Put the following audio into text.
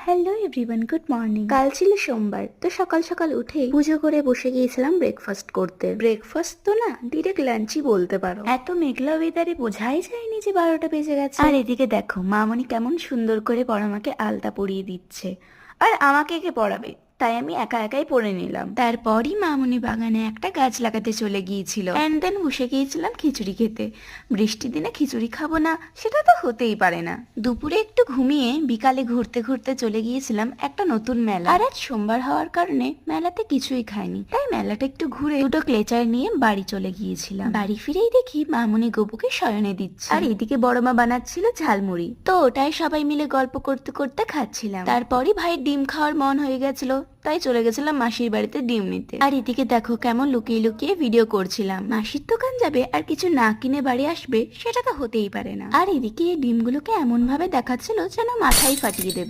Hello everyone, good morning. কাল ছিল সোমবার, তো সকাল সকাল উঠেই পুজো করে বসে গিয়েছিলাম ব্রেকফাস্ট করতে। ব্রেকফাস্ট তো না, ডিরেক্ট লাঞ্চই বলতে পারো। এত মেঘলা ওয়েদারে বোঝাই যায়নি যে 12টা বেজে গেছে। আর এদিকে দেখো মামনি কেমন সুন্দর করে পড়ামাকে আলতা পরিয়ে দিচ্ছে, আর আমাকে কে পড়াবে, তাই আমি একা একাই পড়ে নিলাম। তারপরই মামনি বাগানে একটা গাছ লাগাতে চলে গিয়েছিল, এন্ড দেন বসে গিয়েছিলাম খিচুড়ি খেতে। বৃষ্টির দিনে খিচুড়ি খাবো না সেটা তো হতেই পারে না। দুপুরে একটু ঘুমিয়ে বিকালে ঘুরতে ঘুরতে চলে গিয়েছিলাম একটা নতুন মেলা, আর আজ সোমবার হওয়ার কারণে মেলাতে কিছুই খাইনি, তাই মেলাটা একটু ঘুরে দুটো ক্লেচার নিয়ে বাড়ি চলে গিয়েছিলাম। বাড়ি ফিরেই দেখি মামনি গপুকে শয়নে দিচ্ছে, আর এদিকে বড় মা বানাচ্ছিল ঝালমুড়ি, তো ওটাই সবাই মিলে গল্প করতে করতে খাচ্ছিলাম। তারপরই ভাইয়ের ডিম খাওয়ার মন হয়ে গেছিল, তাই চলে গেছিলাম মাসির বাড়িতে ডিম নিতে। আর এদিকে দেখো কেমন লুকিয়ে লুকিয়ে ভিডিও করছিলাম। মাসির দোকান যাবে আর কিছু না কিনে বাড়ি আসবে, সেটা তো হতেই পারে না। আর এদিকে এই ডিমগুলোকে এমন ভাবে দেখাচ্ছিল যেন মাথায় ফাটিয়ে দেবে।